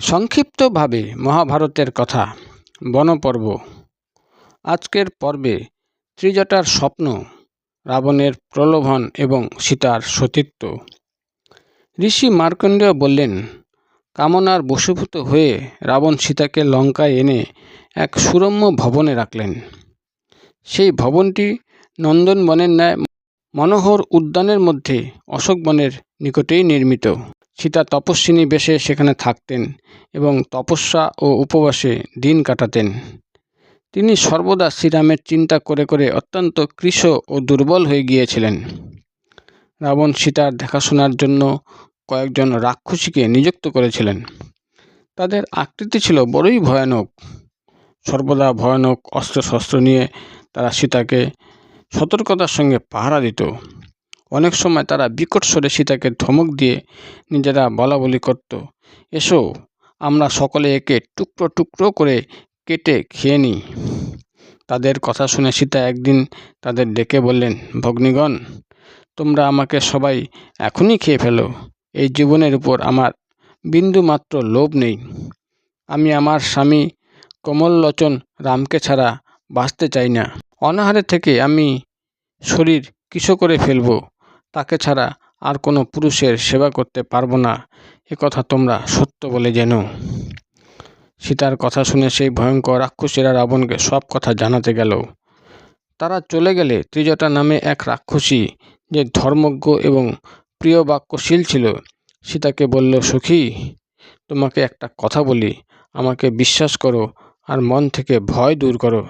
সংক্ষিপ্তভাবে মহাভারতের কথা বনপর্ব। আজকের পর্বে ত্রিজটার স্বপ্ন, রাবণের প্রলোভন এবং সীতার সতীত্ব। ঋষি মার্কণ্ডেয় বললেন, কামনার বশীভূত হয়ে রাবণ সীতাকে লঙ্কায় এনে এক সুরম্য ভবনে রাখলেন। সেই ভবনটি নন্দনবনের ন্যায় মনোহর উদ্যানের মধ্যে অশোক বনের নিকটেই নির্মিত। সীতা তপস্বিনী বেশে সেখানে থাকতেন এবং তপস্যা ও উপবাসে দিন কাটাতেন। তিনি সর্বদা শ্রীরামের চিন্তা করে করে অত্যন্ত কৃশ ও দুর্বল হয়ে গিয়েছিলেন। রাবণ সীতার দেখাশোনার জন্য কয়েকজন রাক্ষসীকে নিযুক্ত করেছিলেন। তাদের আকৃতি ছিল বড়ই ভয়ানক। সর্বদা ভয়ানক অস্ত্রশস্ত্র নিয়ে তারা সীতাকে সতর্কতার সঙ্গে পাহারা দিত। অনেক সময় তারা বিকট স্বরে সীতাকে ধমক দিয়ে নিজেরা বলাবলি করত, এসো, আমরা সকলে একে টুকরো টুকরো করে কেটে খেয়ে নিই। তাদের কথা শুনে সীতা একদিন তাদের ডেকে বললেন, ভগ্নীগণ, তোমরা আমাকে সবাই এখনই খেয়ে ফেলো। এই জীবনের উপর আমার বিন্দু মাত্র লোভ নেই। আমি আমার স্বামী কমললোচন রামকে ছাড়া বাঁচতে চাই না। অনাহারে থেকে আমি শরীর কিস করে ফেলব, তাকে ছাড়া আর কোনো পুরুষের সেবা করতে পারবো না, কথা তোমরা সত্য বলে জেনো। সীতার কথা শুনে সেই ভয়ঙ্কর রাক্ষসীরা রাবণকে সব কথা জানাতে গেল। তারা চলে গেলে ত্রিজটা নামে এক রাক্ষসী, যে ধর্মজ্ঞ এবং প্রিয় বাক্যশীল ছিল, সীতাকে বলল, সখী, তোমাকে একটা কথা বলি, আমাকে বিশ্বাস করো আর মন থেকে ভয় দূর করো।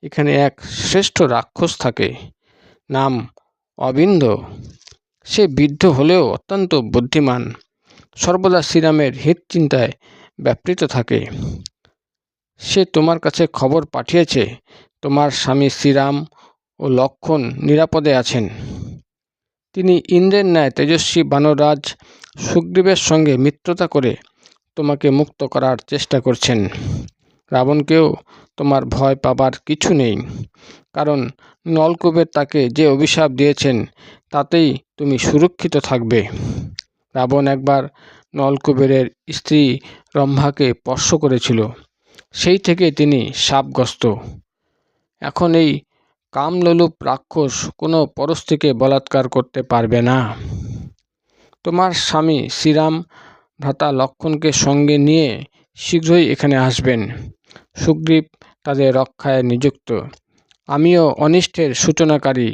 এখানে এক শ্রেষ্ঠ রাক্ষস থাকে, নাম অবিন্দ। সে বৃদ্ধ হলেও অত্যন্ত বুদ্ধিমান, সর্বদা শ্রীরামের হিত চিন্তায় ব্যাপৃত থাকে। সে তোমার কাছে খবর পাঠিয়েছে তোমার স্বামী শ্রীরাম ও লক্ষ্মণ নিরাপদে আছেন। তিনি ইন্দ্রের ন্যায় তেজস্বী বানররাজ সুগ্রীবের সঙ্গে মিত্রতা করে তোমাকে মুক্ত করার চেষ্টা করছেন। রাবণকেও তোমার ভয় পাবার কিছু নেই, কারণ নলকুবের তাকে যে অভিশাপ দিয়েছেন তাতেই তুমি সুরক্ষিত থাকবে। রাবণ একবার নলকুবেরের স্ত্রী রম্ভাকে স্পর্শ করেছিল, সেই থেকে তিনি শাপগ্রস্ত। এখন এই কামলোলুপ রাক্ষস কোনো পরস্ত্রীকে বলাৎকার করতে পারবে না। তোমার স্বামী শ্রীরাম ভ্রাতা লক্ষ্মণকে সঙ্গে নিয়ে শীঘ্রই এখানে আসবেন। সুগ্রীব তাদের রক্ষায় নিযুক্ত। আমিও অনিষ্টের সূচনাকারী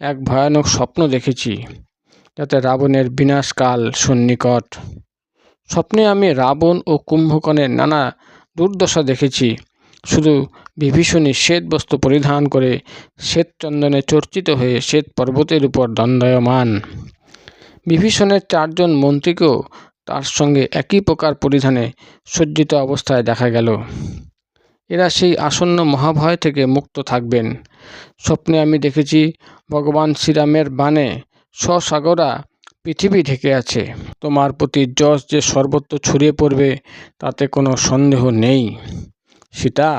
এক ভয়ানক স্বপ্ন দেখেছি, যাতে রাবণের বিনাশকাল সন্নিকট। স্বপ্নে আমি রাবণ ও কুম্ভকর্ণের নানা দুর্দশা দেখেছি। শুধু বিভীষণী শ্বেত বস্ত্র পরিধান করে শ্বেতচন্দনে চর্চিত হয়ে শ্বেত পর্বতের উপর দণ্ডায়মান। বিভীষণের 4 জন মন্ত্রীকেও তার সঙ্গে একই প্রকার পরিধানে সজ্জিত অবস্থায় দেখা গেল। এরা সেই আসন্ন মহাভয় থেকে মুক্ত থাকবেন। স্বপ্নে আমি দেখেছি ভগবান শ্রীরামের বাণে সসাগরা পৃথিবী ঢেকে আছে। তোমার প্রতি যশ যে সর্বত্র ছড়িয়ে পড়বে তাতে কোনো সন্দেহ নেই। সীতা,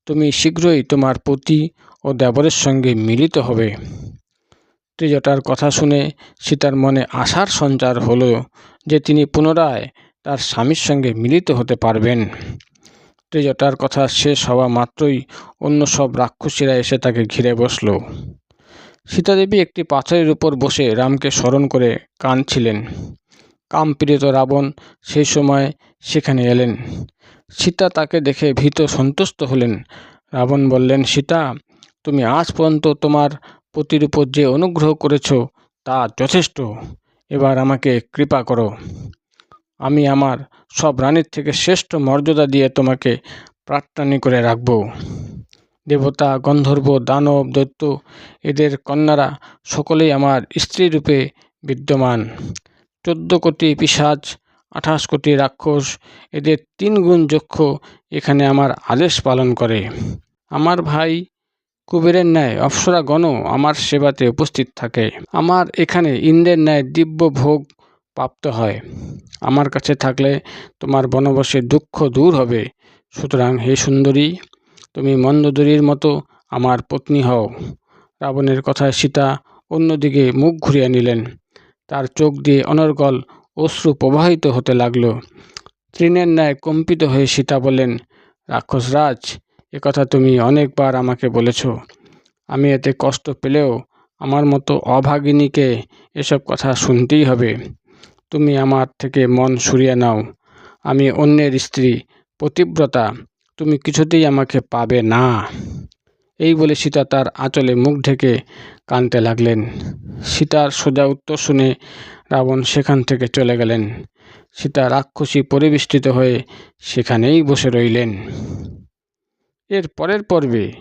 তুমি শীঘ্রই তোমার পতি ও দেবরের সঙ্গে মিলিত হবে। ত্রিজটার কথা শুনে সীতার মনে আশার সঞ্চার হলো যে তিনি পুনরায় তার স্বামীর সঙ্গে মিলিত হতে পারবেন। ত্রিজটার কথা শেষ হওয়া মাত্রই অন্য সব রাক্ষসীরা এসে তাকে ঘিরে বসল। সীতাদেবী একটি পাথরের উপর বসে রামকে স্মরণ করে কাঁদছিলেন। কামপীড়িত রাবণ সেই সময় সেখানে এলেন। সীতা তাকে দেখে ভীত সন্তুষ্ট হলেন। রাবণ বললেন, সীতা, তুমি আজ পর্যন্ত তোমার পতির উপর যে অনুগ্রহ করেছ তা যথেষ্ট। এবার আমাকে কৃপা করো। আমি আমার সব রানীর থেকে শ্রেষ্ঠ মর্যাদা দিয়ে তোমাকে প্রার্থনী করে রাখব। দেবতা, গন্ধর্ব, দানব, দৈত্য এদের কন্যারা সকলেই আমার স্ত্রী রূপে বিদ্যমান। 14 কোটি পিশাচ, 28 কোটি রাক্ষস, এদের 3 গুণ যক্ষ এখানে আমার আদেশ পালন করে। আমার ভাই কুবেরের ন্যায় অপ্সরাগণও আমার সেবাতে উপস্থিত থাকে। আমার এখানে ইন্দ্রের ন্যায় দিব্য ভোগ প্রাপ্ত হয়। আমার কাছে থাকলে তোমার বনবাসের দুঃখ দূর হবে। সুতরাং হে সুন্দরী, তুমি মন্দোদরীর মতো আমার পত্নী হও। রাবণের কথায় সীতা অন্যদিকে মুখ ঘুরিয়ে নিলেন। তার চোখ দিয়ে অনর্গল অশ্রু প্রবাহিত হতে লাগলো। তৃণের ন্যায় কম্পিত হয়ে সীতা বললেন, রাক্ষসরাজ, একথা তুমি অনেকবার আমাকে বলেছ। আমি এতে কষ্ট পেলেও আমার মতো অভাগিনীকে এসব কথা শুনতেই হবে। তুমি আমার থেকে মন সরিয়ে নাও। আমি অন্যের স্ত্রী, পতিব্রতা, তুমি কিছুতেই আমাকে পাবে না। এই বলে সীতা তার আঁচলে মুখ ঢেকে কাঁদতে লাগলেন। সীতার সোজা উত্তর শুনে রাবণ সেখান থেকে চলে গেলেন। সীতা রাক্ষসী পরিবেষ্টিত হয়ে সেখানেই বসে রইলেন। এর পরের পর্বে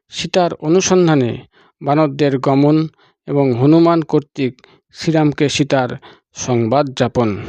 সীতার অনুসন্ধানে বানরদের গমন এবং হনুমান কর্তৃক শ্রীরামকে সীতার সংবাদ যাপন।